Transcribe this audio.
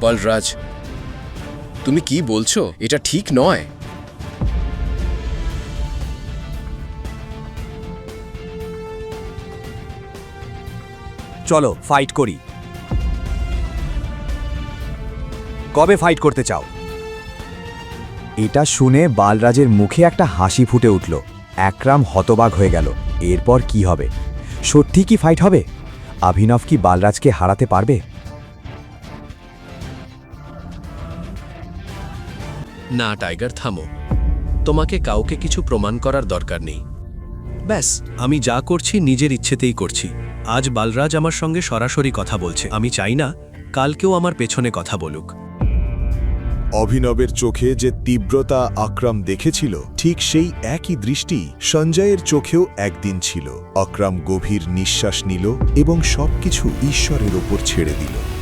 বলরাজ, তুমি কি বলছো? এটা ঠিক নয়। চলো ফাইট করি। কবে ফাইট করতে চাও? এটা শুনে বালরাজের মুখে একটা হাসি ফুটে উঠল। একরাম হতবাক হয়ে গেল। এরপর কি হবে? সত্যি কি ফাইট হবে? অভিনব কি বালরাজকে হারাতে পারবে? না টাইগার, থামো। তোমাকে কাউকে কিছু প্রমাণ করার দরকার নেই। ব্যাস, আমি যা করছি নিজের ইচ্ছেতেই করছি। আজ বালরাজ আমার সঙ্গে সরাসরি কথা বলছে। আমি চাই না কালকেও আমার পেছনে কথা বলুক। অভিনবের চোখে যে তীব্রতা আকরাম দেখেছিল, ঠিক সেই একই দৃষ্টি সঞ্জয়ের চোখেও একদিন ছিল। আকরাম গভীর নিঃশ্বাস নিল এবং সবকিছু ঈশ্বরের ওপর ছেড়ে দিল।